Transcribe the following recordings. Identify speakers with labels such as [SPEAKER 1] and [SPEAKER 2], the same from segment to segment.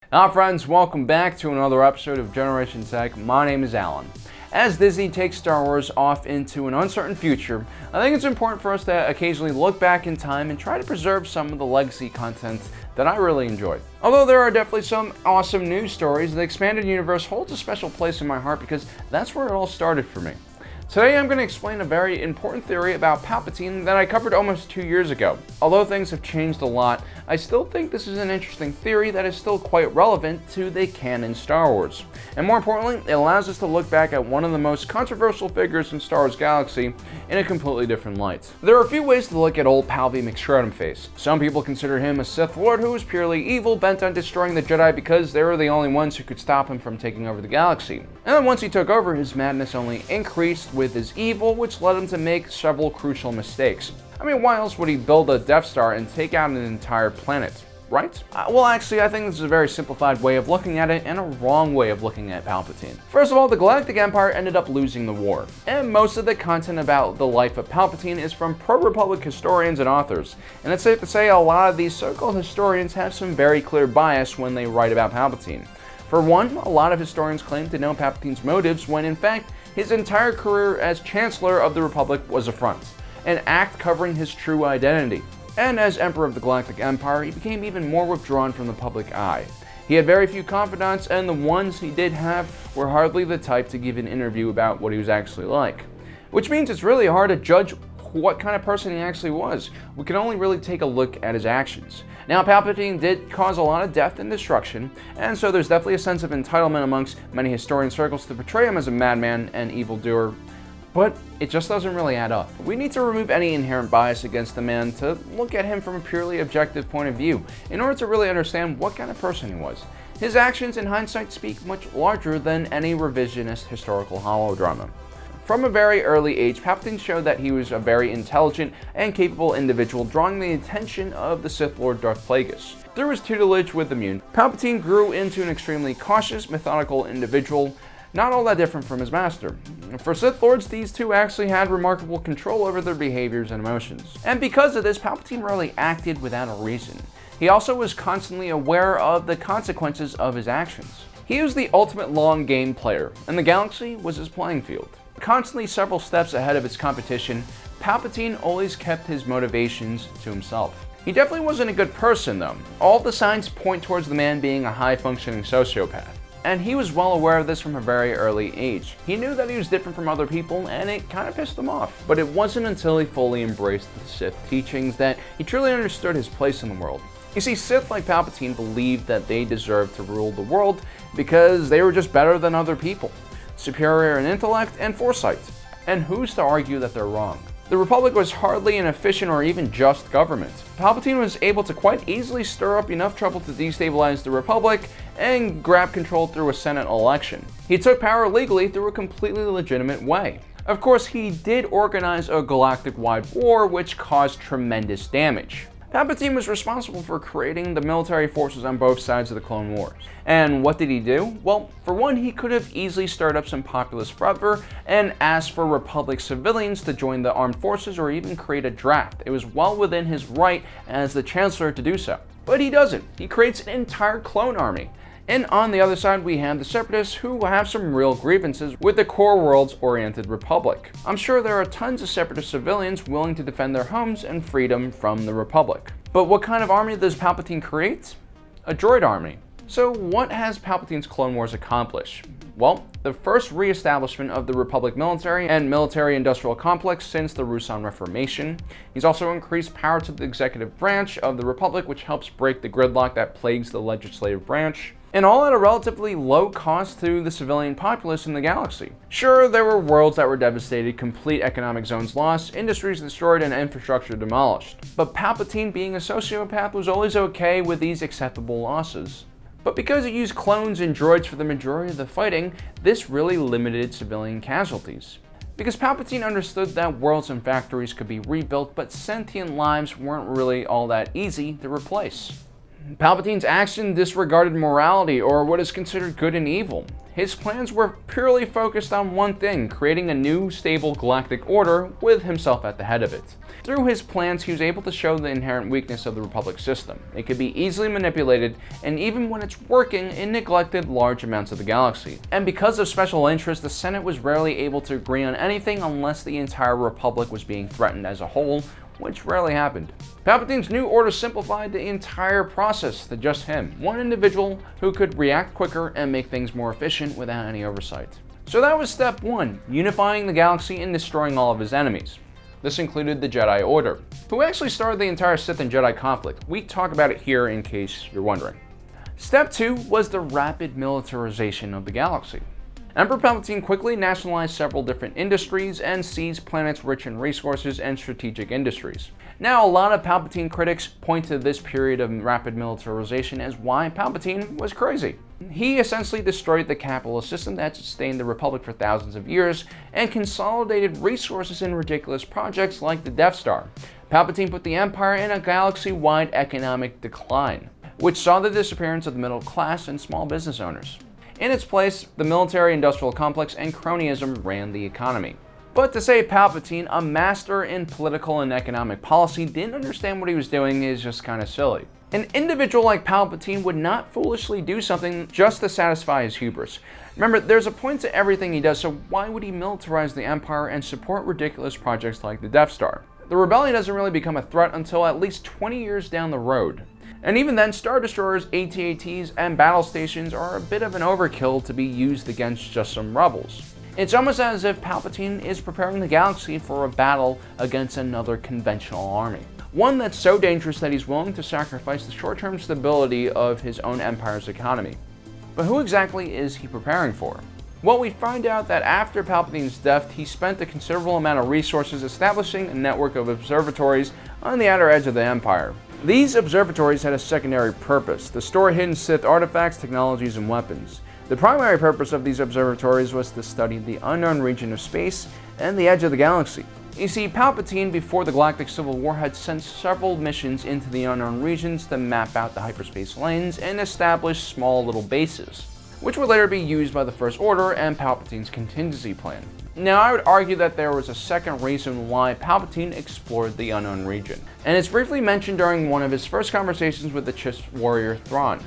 [SPEAKER 1] Hi friends, welcome back to another episode of Generation Tech. My name is Alan. As Disney takes Star Wars off into an uncertain future, I think it's important for us to occasionally look back in time and try to preserve some of the legacy content that I really enjoyed. Although there are definitely some awesome news stories, the expanded universe holds a special place in my heart because that's where it all started for me. Today I'm going to explain a very important theory about Palpatine that I covered almost 2 years ago. Although things have changed a lot, I still think this is an interesting theory that is still quite relevant to the canon Star Wars. And more importantly, it allows us to look back at one of the most controversial figures in Star Wars galaxy in a completely different light. There are a few ways to look at old Palpy McShred'em-Face. Some people consider him a Sith Lord who was purely evil, bent on destroying the Jedi because they were the only ones who could stop him from taking over the galaxy. And then once he took over, his madness only increased with his evil, which led him to make several crucial mistakes. I mean, why else would he build a Death Star and take out an entire planet, right? Well, actually, I think this is a very simplified way of looking at it and a wrong way of looking at Palpatine. First of all, the Galactic Empire ended up losing the war, and most of the content about the life of Palpatine is from pro-Republic historians and authors, and it's safe to say a lot of these so-called historians have some very clear bias when they write about Palpatine. For one, a lot of historians claim to know Palpatine's motives when in fact his entire career as Chancellor of the Republic was a front, an act covering his true identity. And as Emperor of the Galactic Empire, he became even more withdrawn from the public eye. He had very few confidants, and the ones he did have were hardly the type to give an interview about what he was actually like. Which means it's really hard to judge what kind of person he actually was. We can only really take a look at his actions. Now, Palpatine did cause a lot of death and destruction, and so there's definitely a sense of entitlement amongst many historian circles to portray him as a madman and evildoer, but it just doesn't really add up. We need to remove any inherent bias against the man to look at him from a purely objective point of view in order to really understand what kind of person he was. His actions in hindsight speak much larger than any revisionist historical holodrama. From a very early age, Palpatine showed that he was a very intelligent and capable individual, drawing the attention of the Sith Lord Darth Plagueis. Through his tutelage with the Mune, Palpatine grew into an extremely cautious, methodical individual, not all that different from his master. For Sith Lords, these two actually had remarkable control over their behaviors and emotions. And because of this, Palpatine rarely acted without a reason. He also was constantly aware of the consequences of his actions. He was the ultimate long game player, and the galaxy was his playing field. Constantly several steps ahead of its competition, Palpatine always kept his motivations to himself. He definitely wasn't a good person though. All the signs point towards the man being a high-functioning sociopath. And he was well aware of this from a very early age. He knew that he was different from other people and it kind of pissed him off. But it wasn't until he fully embraced the Sith teachings that he truly understood his place in the world. You see, Sith like Palpatine believed that they deserved to rule the world because they were just better than other people, superior in intellect and foresight. And who's to argue that they're wrong? The Republic was hardly an efficient or even just government. Palpatine was able to quite easily stir up enough trouble to destabilize the Republic and grab control through a Senate election. He took power legally through a completely legitimate way. Of course, he did organize a galactic-wide war which caused tremendous damage. Palpatine was responsible for creating the military forces on both sides of the Clone Wars. And what did he do? Well, for one, he could have easily stirred up some populist fervor and asked for Republic civilians to join the armed forces or even create a draft. It was well within his right as the Chancellor to do so. But he doesn't. He creates an entire clone army. And on the other side, we have the Separatists who have some real grievances with the core worlds-oriented Republic. I'm sure there are tons of Separatist civilians willing to defend their homes and freedom from the Republic. But what kind of army does Palpatine create? A droid army. So what has Palpatine's Clone Wars accomplished? Well, the first re-establishment of the Republic military and military-industrial complex since the Ruusan Reformation. He's also increased power to the executive branch of the Republic, which helps break the gridlock that plagues the legislative branch. And all at a relatively low cost to the civilian populace in the galaxy. Sure, there were worlds that were devastated, complete economic zones lost, industries destroyed, and infrastructure demolished. But Palpatine, being a sociopath, was always okay with these acceptable losses. But because it used clones and droids for the majority of the fighting, this really limited civilian casualties. Because Palpatine understood that worlds and factories could be rebuilt, but sentient lives weren't really all that easy to replace. Palpatine's action disregarded morality or what is considered good and evil. His plans were purely focused on one thing: creating a new, stable galactic order with himself at the head of it. Through his plans, he was able to show the inherent weakness of the Republic system. It could be easily manipulated, and even when it's working, it neglected large amounts of the galaxy. And because of special interests, the Senate was rarely able to agree on anything unless the entire Republic was being threatened as a whole, which rarely happened. Palpatine's new order simplified the entire process to just him, one individual who could react quicker and make things more efficient without any oversight. So that was step 1, unifying the galaxy and destroying all of his enemies. This included the Jedi Order, who actually started the entire Sith and Jedi conflict. We talk about it here in case you're wondering. Step 2 was the rapid militarization of the galaxy. Emperor Palpatine quickly nationalized several different industries and seized planets rich in resources and strategic industries. Now, a lot of Palpatine critics point to this period of rapid militarization as why Palpatine was crazy. He essentially destroyed the capitalist system that sustained the Republic for thousands of years and consolidated resources in ridiculous projects like the Death Star. Palpatine put the Empire in a galaxy-wide economic decline, which saw the disappearance of the middle class and small business owners. In its place, the military-industrial complex and cronyism ran the economy. But to say Palpatine, a master in political and economic policy, didn't understand what he was doing is just kind of silly. An individual like Palpatine would not foolishly do something just to satisfy his hubris. Remember, there's a point to everything he does, so why would he militarize the Empire and support ridiculous projects like the Death Star? The rebellion doesn't really become a threat until at least 20 years down the road. And even then, Star Destroyers, AT-ATs, and battle stations are a bit of an overkill to be used against just some rebels. It's almost as if Palpatine is preparing the galaxy for a battle against another conventional army. One that's so dangerous that he's willing to sacrifice the short-term stability of his own empire's economy. But who exactly is he preparing for? Well, we find out that after Palpatine's death, he spent a considerable amount of resources establishing a network of observatories on the outer edge of the Empire. These observatories had a secondary purpose: to store hidden Sith artifacts, technologies, and weapons. The primary purpose of these observatories was to study the unknown region of space and the edge of the galaxy. You see, Palpatine, before the Galactic Civil War, had sent several missions into the unknown regions to map out the hyperspace lanes and establish small little bases, which would later be used by the First Order and Palpatine's contingency plan. Now, I would argue that there was a second reason why Palpatine explored the unknown region, and it's briefly mentioned during one of his first conversations with the Chiss warrior Thrawn.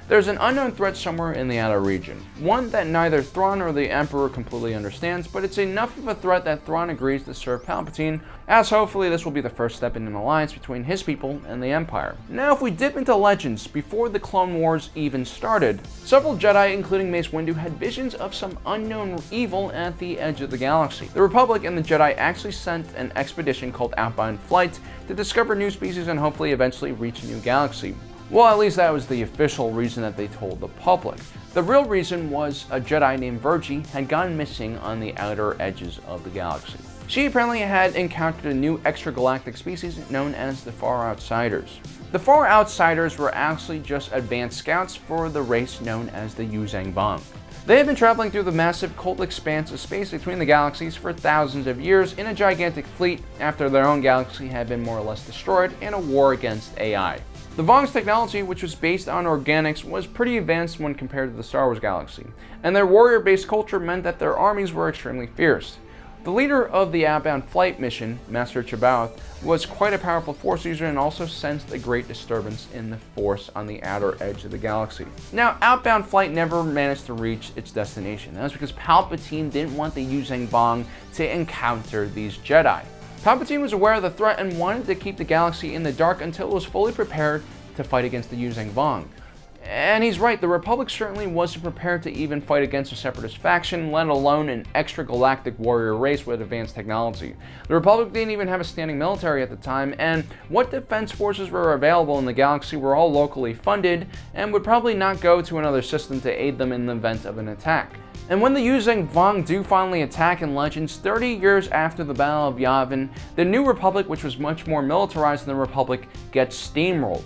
[SPEAKER 1] There's an unknown threat somewhere in the outer region, one that neither Thrawn nor the Emperor completely understands, but it's enough of a threat that Thrawn agrees to serve Palpatine, as hopefully this will be the first step in an alliance between his people and the Empire. Now, if we dip into Legends, before the Clone Wars even started, several Jedi, including Mace Windu, had visions of some unknown evil at the edge of the galaxy. The Republic and the Jedi actually sent an expedition called Outbound Flight to discover new species and hopefully eventually reach a new galaxy. Well, at least that was the official reason that they told the public. The real reason was a Jedi named Virgie had gone missing on the outer edges of the galaxy. She apparently had encountered a new extragalactic species known as the Far Outsiders. The Far Outsiders were actually just advanced scouts for the race known as the Yuzang Vong. They had been traveling through the massive cold expanse of space between the galaxies for thousands of years in a gigantic fleet after their own galaxy had been more or less destroyed in a war against AI. The Vong's technology, which was based on organics, was pretty advanced when compared to the Star Wars galaxy, and their warrior-based culture meant that their armies were extremely fierce. The leader of the Outbound Flight mission, Master C'baoth, was quite a powerful Force user and also sensed a great disturbance in the Force on the outer edge of the galaxy. Now, Outbound Flight never managed to reach its destination. That was because Palpatine didn't want the Yuzang Vong to encounter these Jedi. Palpatine was aware of the threat and wanted to keep the galaxy in the dark until it was fully prepared to fight against the Yuzang Vong. And he's right, the Republic certainly wasn't prepared to even fight against a separatist faction, let alone an extragalactic warrior race with advanced technology. The Republic didn't even have a standing military at the time, and what defense forces were available in the galaxy were all locally funded and would probably not go to another system to aid them in the event of an attack. And when the Yuzang Vong do finally attack in Legends, 30 years after the Battle of Yavin, the New Republic, which was much more militarized than the Republic, gets steamrolled.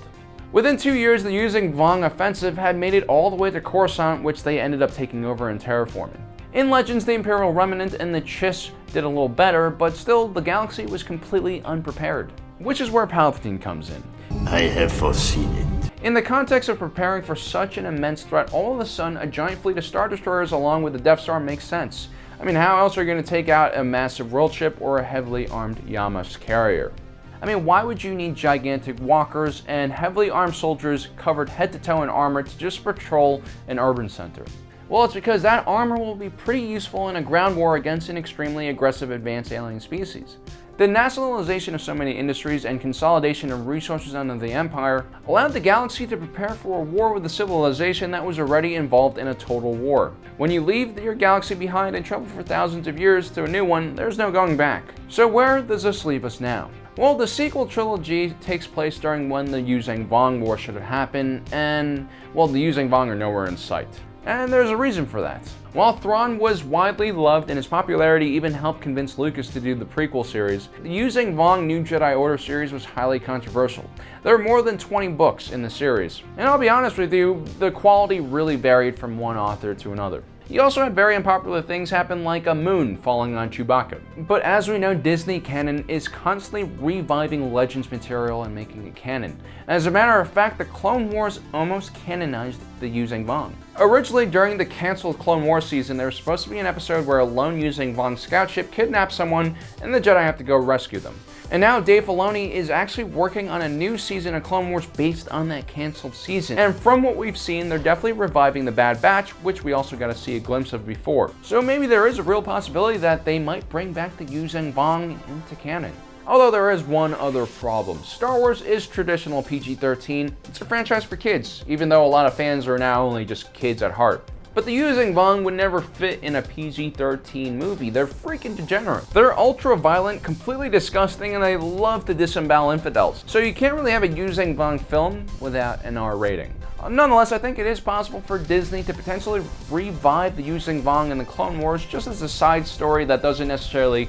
[SPEAKER 1] Within 2 years, the Yuzang Vong offensive had made it all the way to Coruscant, which they ended up taking over and terraforming. In Legends, the Imperial Remnant and the Chiss did a little better, but still, the galaxy was completely unprepared. Which is where Palpatine comes in.
[SPEAKER 2] I have foreseen it.
[SPEAKER 1] In the context of preparing for such an immense threat, all of a sudden a giant fleet of Star Destroyers along with the Death Star makes sense. I mean, how else are you going to take out a massive world ship or a heavily armed Yamas carrier? I mean, why would you need gigantic walkers and heavily armed soldiers covered head to toe in armor to just patrol an urban center? Well, it's because that armor will be pretty useful in a ground war against an extremely aggressive advanced alien species. The nationalization of so many industries and consolidation of resources under the Empire allowed the galaxy to prepare for a war with a civilization that was already involved in a total war. When you leave your galaxy behind and travel for thousands of years to a new one, there's no going back. So where does this leave us now? Well, the sequel trilogy takes place during when the Yuzhang Vong War should have happened, and, well, the Yuzhang Vong are nowhere in sight. And there's a reason for that. While Thrawn was widely loved and his popularity even helped convince Lucas to do the prequel series, the Yuzhang Vong New Jedi Order series was highly controversial. There are more than 20 books in the series, and I'll be honest with you, the quality really varied from one author to another. You also had very unpopular things happen like a moon falling on Chewbacca. But as we know, Disney canon is constantly reviving Legends material and making it canon. As a matter of fact, the Clone Wars almost canonized the Yuzhang Vong. Originally, during the cancelled Clone Wars season, there was supposed to be an episode where a lone Yuzhang Vong scout ship kidnaps someone and the Jedi have to go rescue them. And now Dave Filoni is actually working on a new season of Clone Wars based on that canceled season. And from what we've seen, they're definitely reviving the Bad Batch, which we also got to see a glimpse of before. So maybe there is a real possibility that they might bring back the Yuzhang Vong into canon. Although there is one other problem. Star Wars is traditional PG-13. It's a franchise for kids, even though a lot of fans are now only just kids at heart. But the Yuzhang Vong would never fit in a PG-13 movie. They're freaking degenerate. They're ultra-violent, completely disgusting, and they love to disembowel infidels. So you can't really have a Yuzhang Vong film without an R rating. Nonetheless, I think it is possible for Disney to potentially revive the Yuzhang Vong in the Clone Wars just as a side story that doesn't necessarily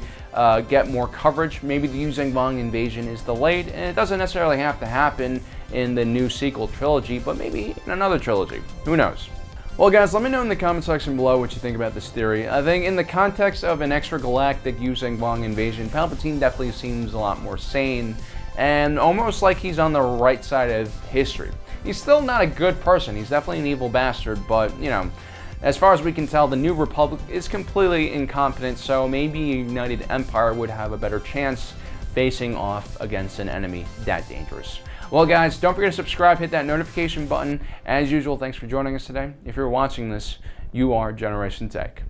[SPEAKER 1] get more coverage. Maybe the Yuzhang Vong invasion is delayed, and it doesn't necessarily have to happen in the new sequel trilogy, but maybe in another trilogy. Who knows? Well guys, let me know in the comment section below what you think about this theory. I think in the context of an extragalactic Yuzhang Vong invasion, Palpatine definitely seems a lot more sane and almost like he's on the right side of history. He's still not a good person, he's definitely an evil bastard, but you know, as far as we can tell, the New Republic is completely incompetent, so maybe a united empire would have a better chance facing off against an enemy that dangerous. Well guys, don't forget to subscribe, hit that notification button. As usual, thanks for joining us today. If you're watching this, you are Generation Tech.